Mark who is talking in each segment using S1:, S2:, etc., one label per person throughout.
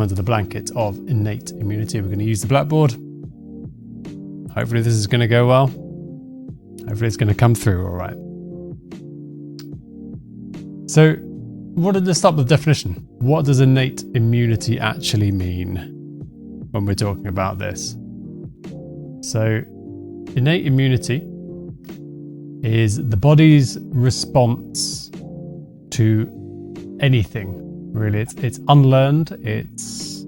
S1: come under the blanket of innate immunity. We're going to use the blackboard. Hopefully this is going to go well. Hopefully it's going to come through all right. So let's start with the definition. What does innate immunity actually mean when we're talking about this? So innate immunity is the body's response to anything, really. It's unlearned. It's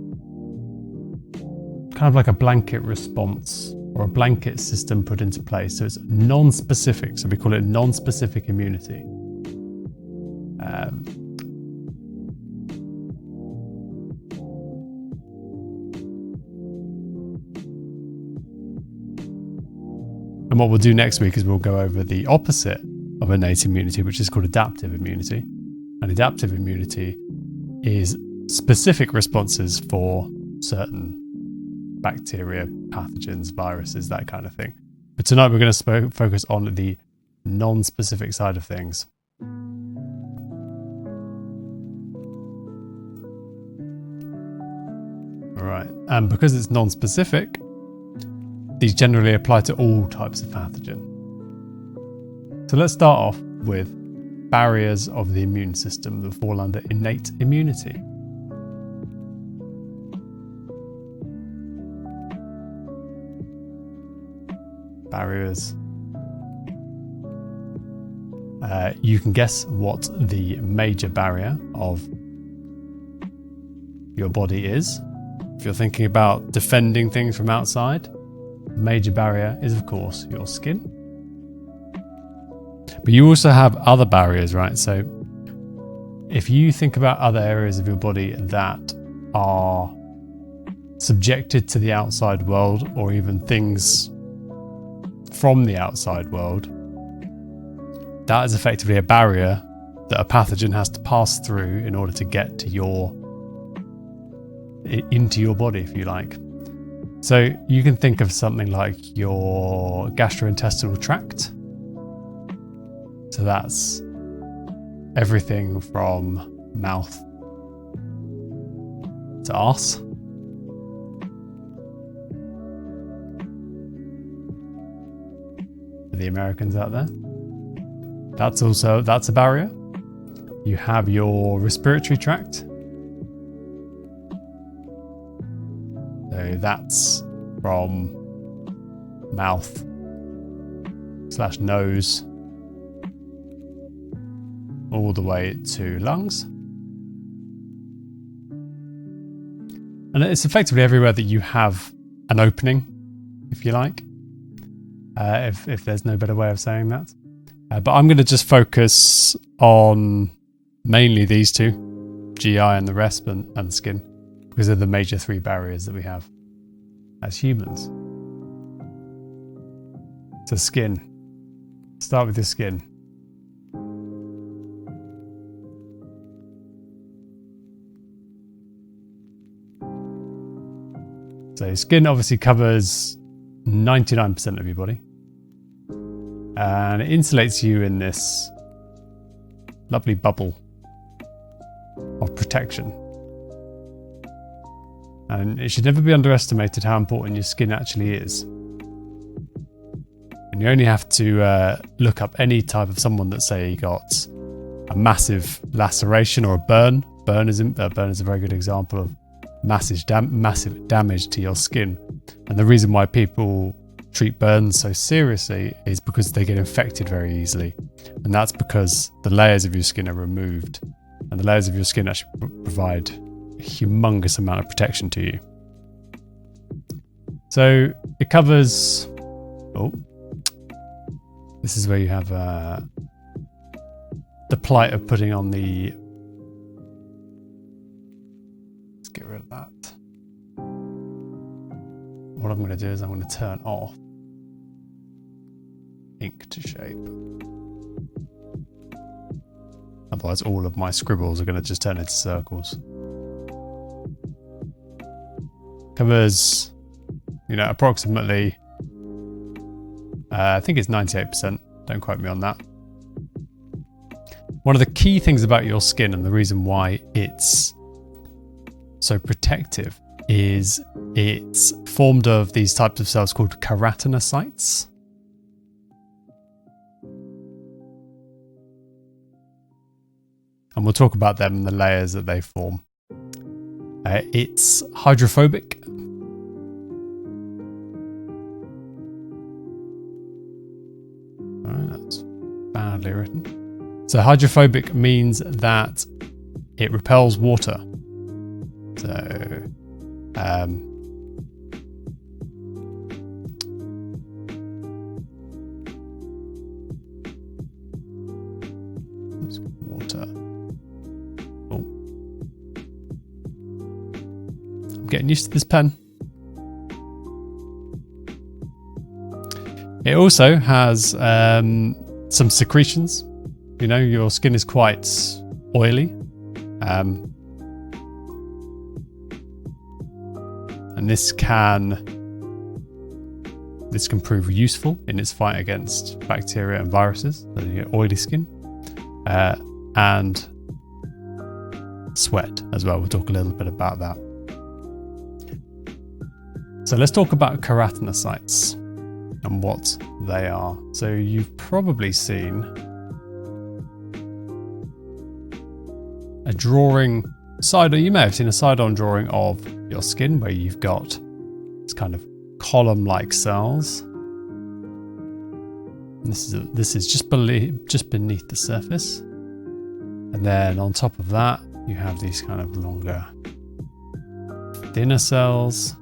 S1: kind of like a blanket response or a blanket system put into place. So it's non-specific. So we call it non-specific immunity. And what we'll do next week is we'll go over the opposite of innate immunity, which is called adaptive immunity. And adaptive immunity is specific responses for certain bacteria, pathogens, viruses, that kind of thing. But tonight we're going to focus on the non-specific side of things. All right, and because it's non-specific, these generally apply to all types of pathogen. So let's start off with barriers of the immune system that fall under innate immunity. Barriers. You can guess what the major barrier of your body is. If you're thinking about defending things from outside, the major barrier is, of course, your skin. But you also have other barriers, right? So if you think about other areas of your body that are subjected to the outside world, or even things from the outside world, that is effectively a barrier that a pathogen has to pass through in order to get to into your body, if you like. So you can think of something like your gastrointestinal tract. So that's everything from mouth to arse. For the Americans out there. That's a barrier. You have your respiratory tract. So that's from mouth / nose all the way to lungs. And it's effectively everywhere that you have an opening, if you like, if there's no better way of saying that. But I'm going to just focus on mainly these two, GI and the rest, and skin, because they're the major three barriers that we have as humans. So skin. Start with the skin. So skin obviously covers 99% of your body. And it insulates you in this lovely bubble of protection. And it should never be underestimated how important your skin actually is. And you only have to look up any type of someone that, say, got a massive laceration or a burn. Burn is a very good example of massive damage to your skin. And the reason why people treat burns so seriously is because they get infected very easily. And that's because the layers of your skin are removed. And the layers of your skin actually provide a humongous amount of protection to you. So it covers... Oh, this is where you have the plight of putting on the... Let's get rid of that. What I'm going to do is I'm going to turn off ink to shape. Otherwise all of my scribbles are going to just turn into circles. Covers, approximately, I think it's 98%. Don't quote me on that. One of the key things about your skin, and the reason why it's so protective is it's formed of these types of cells called keratinocytes. And we'll talk about them and the layers that they form. It's hydrophobic. Alright, that's badly written. So hydrophobic means that it repels water. So, water. Oh. I'm getting used to this pen. It also has some secretions. You know, your skin is quite oily. And this can prove useful in its fight against bacteria and viruses. So you get oily skin and sweat as well. We'll talk a little bit about that. So let's talk about keratinocytes and what they are. So you've probably seen a drawing you may have seen a side-on drawing of your skin where you've got this kind of column-like cells. And this is just beneath the surface, and then on top of that you have these kind of longer, thinner cells,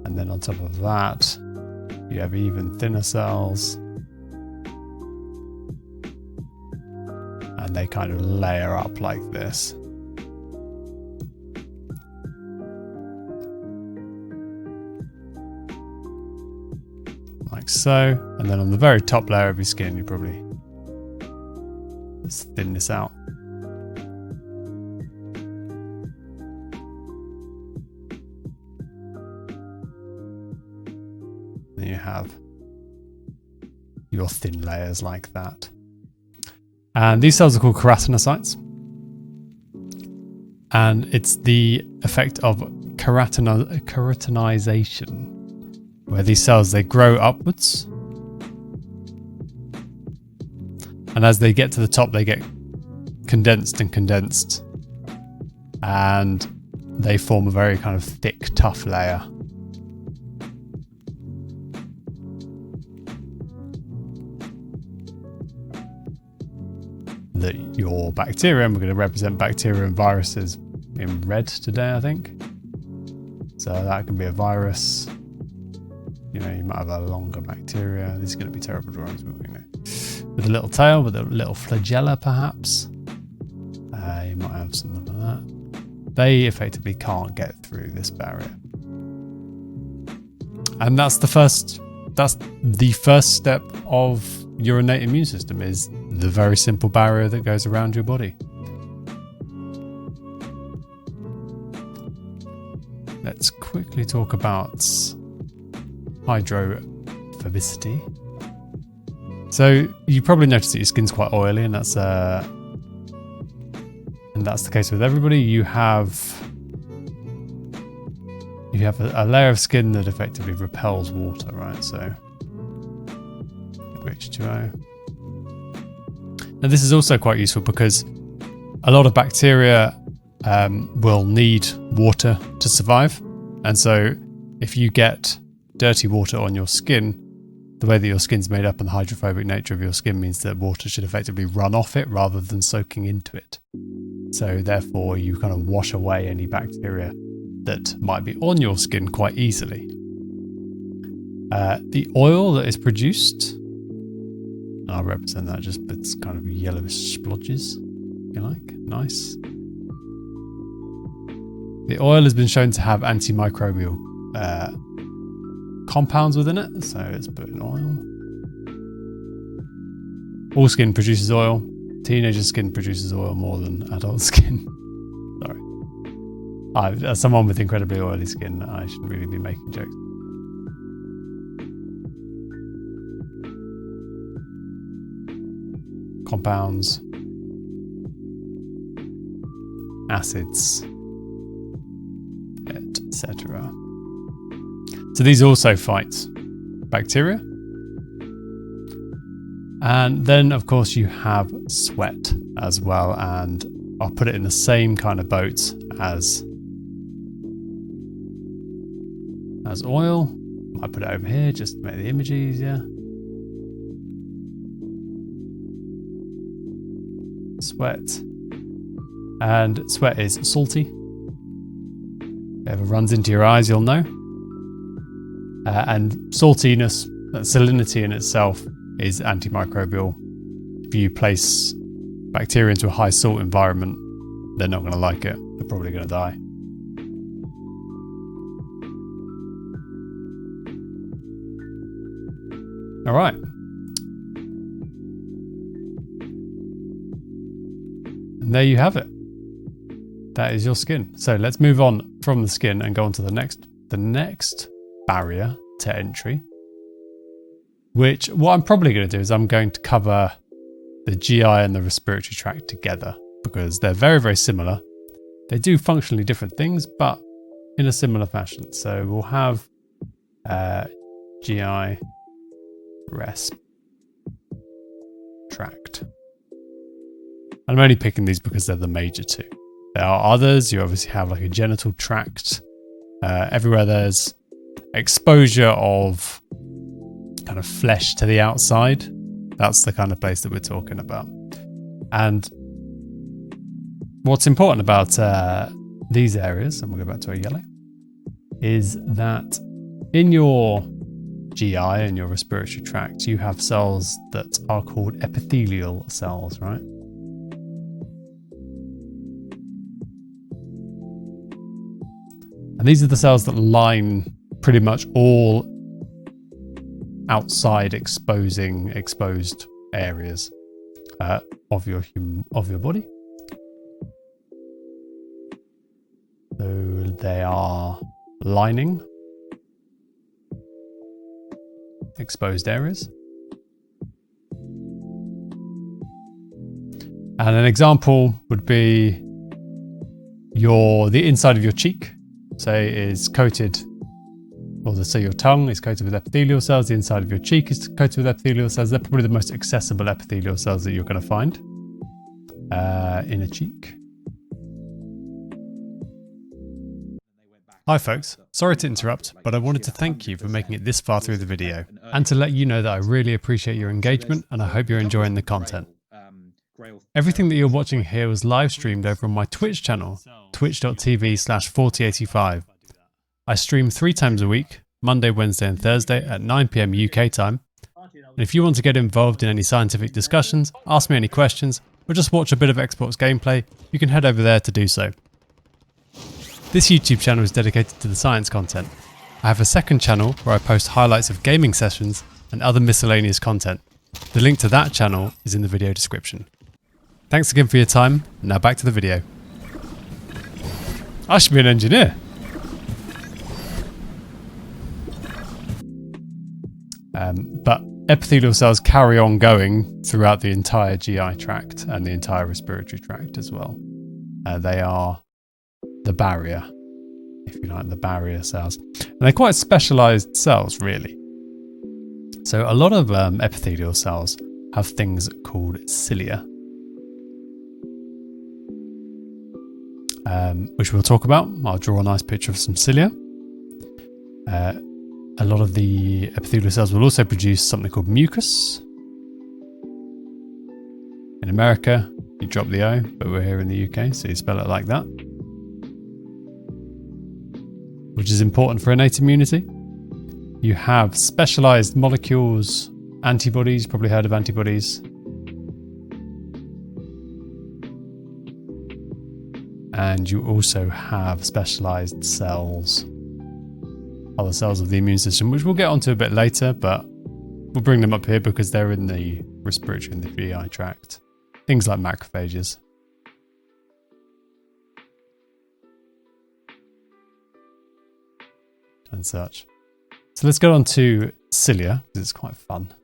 S1: and then on top of that you have even thinner cells. And they kind of layer up like this. Like so. And then on the very top layer of your skin, you probably just thin this out. Then you have your thin layers like that. And these cells are called keratinocytes. And it's the effect of keratinization, where these cells, they grow upwards. And as they get to the top, they get condensed and condensed. And they form a very kind of thick, tough layer. That your bacteria, and we're going to represent bacteria and viruses in red today, I think. So that can be a virus. You know, you might have a longer bacteria. This is going to be terrible drawings, but you know, with a little tail, with a little flagella, perhaps. You might have something like that. They effectively can't get through this barrier, and that's the first step of your innate immune system, is the very simple barrier that goes around your body. Let's quickly talk about hydrophobicity. So you probably noticed that your skin's quite oily, and that's the case with everybody. You have a layer of skin that effectively repels water, right? So H2O. Now this is also quite useful because a lot of bacteria will need water to survive. And so if you get dirty water on your skin, the way that your skin's made up and the hydrophobic nature of your skin means that water should effectively run off it rather than soaking into it. So therefore you kind of wash away any bacteria that might be on your skin quite easily. The oil that is produced, I'll represent that just with kind of yellowish splodges, if you like. Nice. The oil has been shown to have antimicrobial compounds within it, so let's put in oil. All skin produces oil. Teenager skin produces oil more than adult skin. Sorry. As someone with incredibly oily skin, I shouldn't really be making jokes. Compounds. acids, etc. So these also fight bacteria. And then, of course, you have sweat as well. And I'll put it in the same kind of boat as oil. I put it over here just to make the image easier. Sweat. And sweat is salty. If it ever runs into your eyes, you'll know. And saltiness, that salinity in itself, is antimicrobial. If you place bacteria into a high salt environment, they're not going to like it. They're probably going to die. All right. And there you have it. That is your skin. So let's move on from the skin and go on to the next barrier to entry. Which, what I'm probably going to do is I'm going to cover the GI and the respiratory tract together because they're very, very similar. They do functionally different things, but in a similar fashion. So we'll have GI, resp, tract. And I'm only picking these because they're the major two. There are others. You obviously have like a genital tract. Everywhere there's exposure of kind of flesh to the outside, that's the kind of place that we're talking about. And what's important about these areas, and we'll go back to our yellow, is that in your GI and your respiratory tract, you have cells that are called epithelial cells, right? And these are the cells that line pretty much all outside exposed areas of your body. So they are lining exposed areas. And an example would be the inside of your cheek, say, is coated, so your tongue is coated with epithelial cells, the inside of your cheek is coated with epithelial cells. They're probably the most accessible epithelial cells that you're going to find in a cheek. Hi folks, sorry to interrupt, but I wanted to thank you for making it this far through the video and to let you know that I really appreciate your engagement and I hope you're enjoying the content. Everything that you're watching here was live streamed over on my Twitch channel, twitch.tv/4085. I stream 3 times a week, Monday, Wednesday and Thursday at 9 PM UK time. And if you want to get involved in any scientific discussions, ask me any questions, or just watch a bit of Xbox gameplay, you can head over there to do so. This YouTube channel is dedicated to the science content. I have a second channel where I post highlights of gaming sessions and other miscellaneous content. The link to that channel is in the video description. Thanks again for your time, and now back to the video. I should be an engineer. But epithelial cells carry on going throughout the entire GI tract and the entire respiratory tract as well. They are the barrier, if you like, the barrier cells. And they're quite specialized cells, really. So a lot of epithelial cells have things called cilia, which we'll talk about. I'll draw a nice picture of some cilia. A lot of the epithelial cells will also produce something called mucus. In America, you drop the O, but we're here in the UK, so you spell it like that, which is important for innate immunity. You have specialized molecules, antibodies, you've probably heard of antibodies. And you also have specialized cells, other cells of the immune system, which we'll get onto a bit later, but we'll bring them up here because they're in the respiratory and the GI tract. Things like macrophages. And such. So let's go on to cilia, because it's quite fun.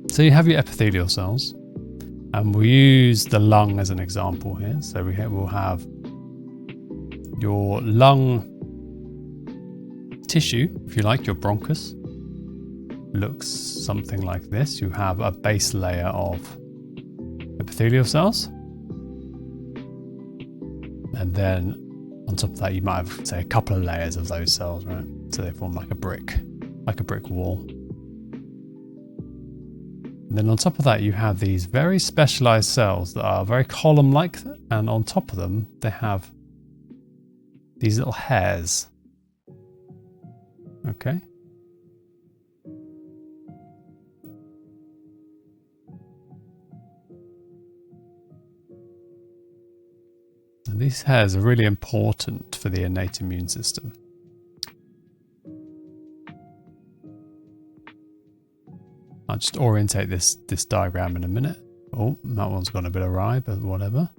S1: So you have your epithelial cells, And we'll use the lung as an example here. So we'll have your lung tissue, if you like, your bronchus, looks something like this. You have a base layer of epithelial cells. And then on top of that, you might have, say, a couple of layers of those cells, right? So they form like a brick wall. And then on top of that, you have these very specialized cells that are very column-like, and on top of them, they have these little hairs. Okay. And these hairs are really important for the innate immune system. I'll just orientate this diagram in a minute. Oh, that one's gone a bit awry, but whatever.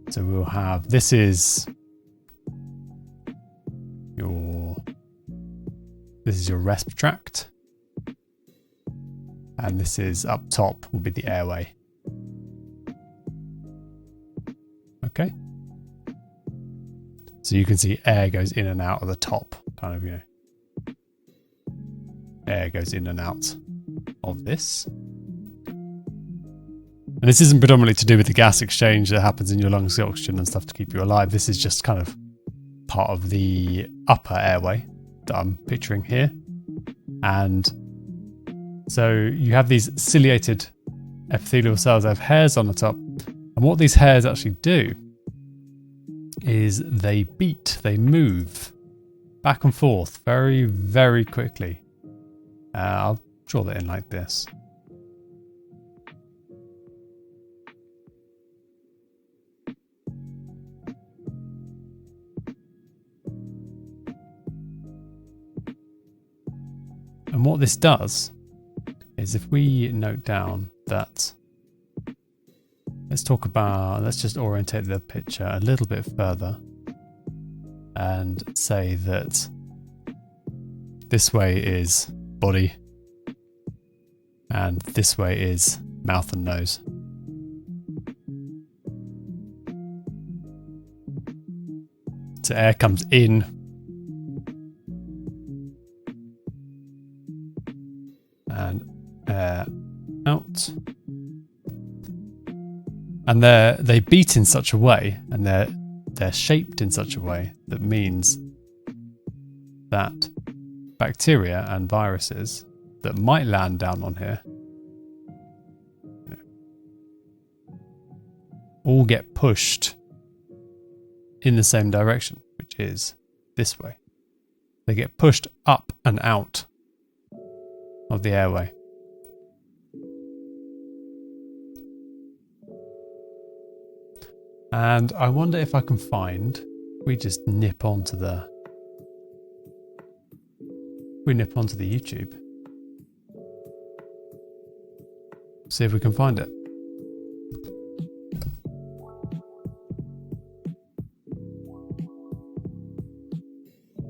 S1: So we'll have, this is your resp tract. And this is up top will be the airway. Okay. So you can see air goes in and out of the top, kind of, you know. Air goes in and out of this. And this isn't predominantly to do with the gas exchange that happens in your lungs, the oxygen and stuff to keep you alive. This is just kind of part of the upper airway that I'm picturing here. And so you have these ciliated epithelial cells that have hairs on the top. And what these hairs actually do is they beat, they move back and forth very, very quickly. I'll draw that in like this. And what this does is, if we note down that, let's just orientate the picture a little bit further and say that this way is body and this way is mouth and nose. So air comes in and air out. And they beat in such a way, and they're shaped in such a way that means that bacteria and viruses that might land down on here all get pushed in the same direction, which is this way. They get pushed up and out of the airway. And I wonder if I can find, we nip onto the YouTube. See if we can find it.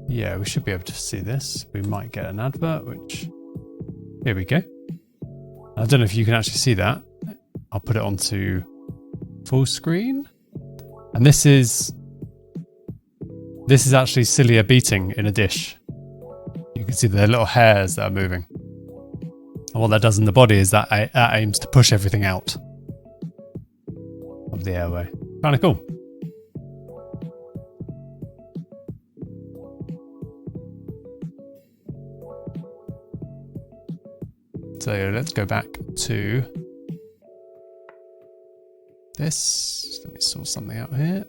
S1: Yeah, we should be able to see this. We might get an advert, which, here we go. I don't know if you can actually see that. I'll put it onto full screen. And this is actually cilia beating in a dish. You can see the little hairs that are moving. And what that does in the body is that aims to push everything out of the airway. Kind of cool. So let's go back to this. Let me sort something out here.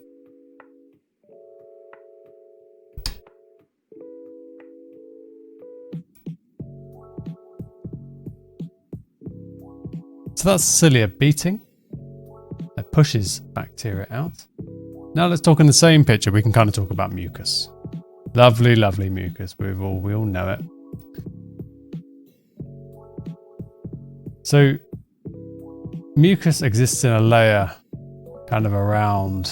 S1: So that's cilia beating. It pushes bacteria out. Now let's talk in the same picture. We can kind of talk about mucus. Lovely, lovely mucus. We all know it. So mucus exists in a layer kind of around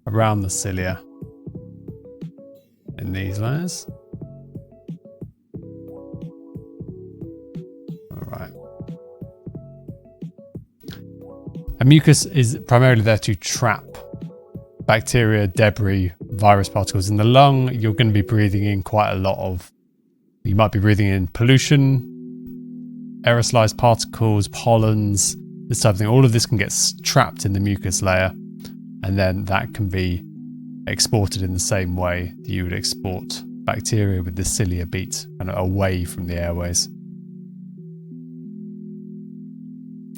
S1: the cilia in these layers. A mucus is primarily there to trap bacteria, debris, virus particles. In the lung, you're going to be breathing in quite a lot of, you might be breathing in pollution, aerosolized particles, pollens, this type of thing. All of this can get trapped in the mucus layer, and then that can be exported in the same way that you would export bacteria with the cilia beat and away from the airways.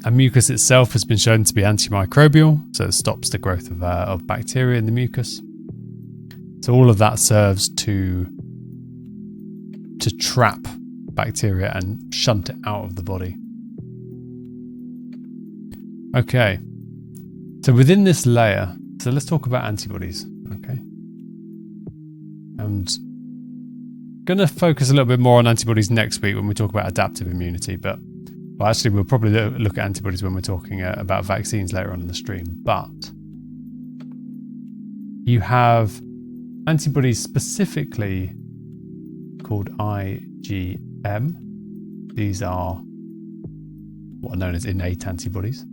S1: And mucus itself has been shown to be antimicrobial, so it stops the growth of bacteria in the mucus. So all of that serves to trap bacteria and shunt it out of the body. Okay, so within this layer, so let's talk about antibodies. Okay, and going to focus a little bit more on antibodies next week when we talk about adaptive immunity, but well, actually we'll probably look at antibodies when we're talking about vaccines later on in the stream. But you have antibodies specifically called IgM. These are what are known as innate antibodies.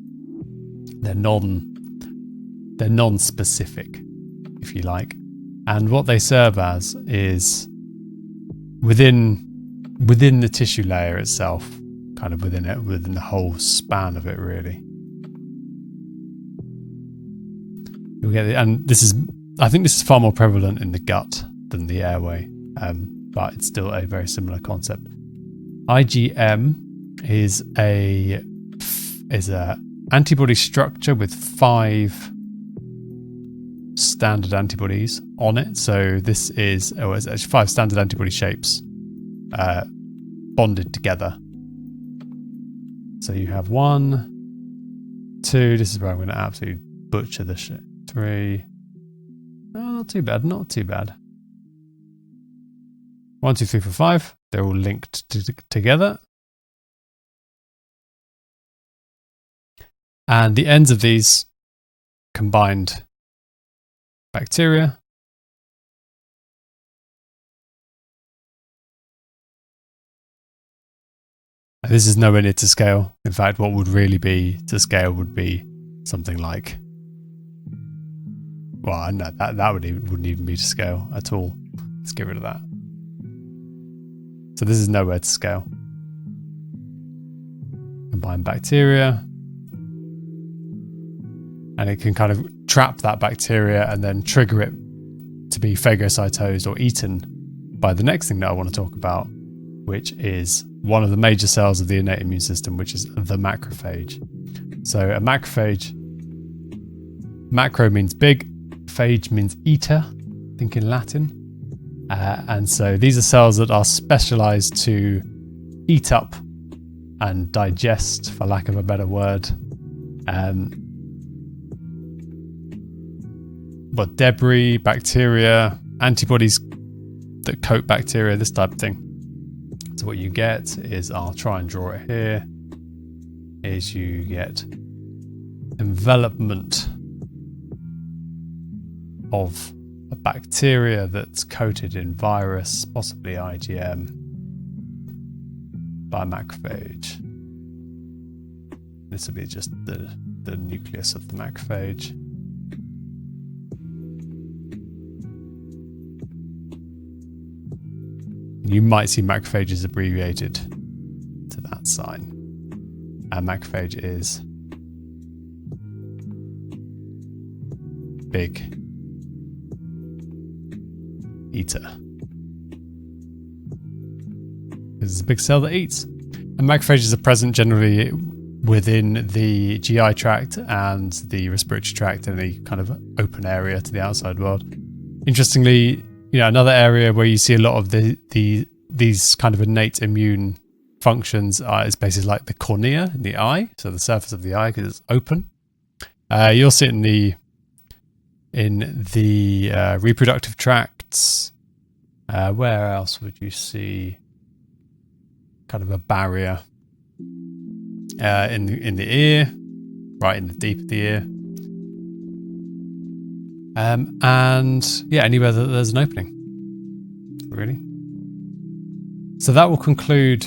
S1: They're non-specific, if you like, and what they serve as is within the tissue layer itself, kind of within the whole span of it, really. You'll get it, and I think this is far more prevalent in the gut than the airway, but it's still a very similar concept. IgM is a antibody structure with 5 standard antibodies on it. So this is it's actually 5 standard antibody shapes bonded together. So you have 1, 2. This is where I'm going to absolutely butcher the shit. 3. Oh, not too bad. Not too bad. 1, 2, 3, 4, 5. They're all linked together. And the ends of these combined bacteria and this is nowhere near to scale. In fact, what would really be to scale would be something like, well, no, that wouldn't even be to scale at all. Let's get rid of that. So this is nowhere to scale. Combine bacteria. And it can kind of trap that bacteria and then trigger it to be phagocytosed or eaten by the next thing that I want to talk about, which is one of the major cells of the innate immune system, which is the macrophage. So a macrophage, macro means big, phage means eater, I think in Latin. And so these are cells that are specialized to eat up and digest, for lack of a better word, but debris, bacteria, antibodies that coat bacteria, this type of thing. So what you get is, I'll try and draw it here, is you get envelopment of a bacteria that's coated in virus, possibly IgM, by a macrophage. This will be just the nucleus of the macrophage. You might see macrophages abbreviated to that sign. And macrophage is big eater. It's a big cell that eats. And macrophages are present generally within the GI tract and the respiratory tract in a kind of open area to the outside world. Interestingly, another area where you see a lot of these kind of innate immune functions is places like the cornea in the eye, so the surface of the eye because it's open. You'll see it in the reproductive tracts. Where else would you see kind of a barrier? In the ear, right in the deep of the ear. And yeah, anywhere that there's an opening, really. So that will conclude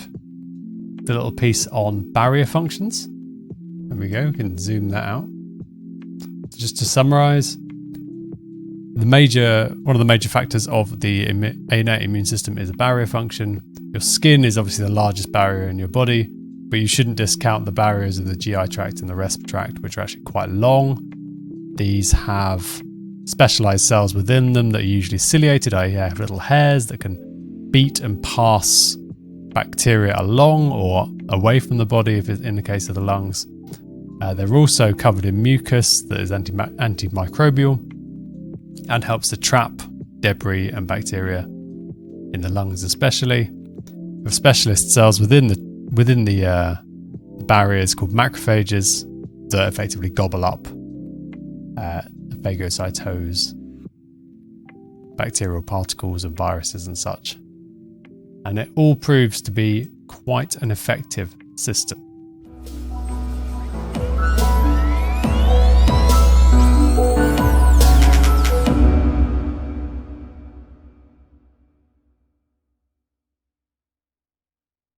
S1: the little piece on barrier functions. There we go, we can zoom that out. just to summarize, one of the major factors of the innate immune system is a barrier function. Your skin is obviously the largest barrier in your body, but you shouldn't discount the barriers of the GI tract and the respiratory tract, which are actually quite long. These have specialized cells within them that are usually ciliated, i.e. have little hairs that can beat and pass bacteria along or away from the body if it's in the case of the lungs. They're also covered in mucus that is antimicrobial and helps to trap debris and bacteria in the lungs especially. With specialist cells within the barriers called macrophages that effectively gobble up phagocytose bacterial particles and viruses and such. And it all proves to be quite an effective system.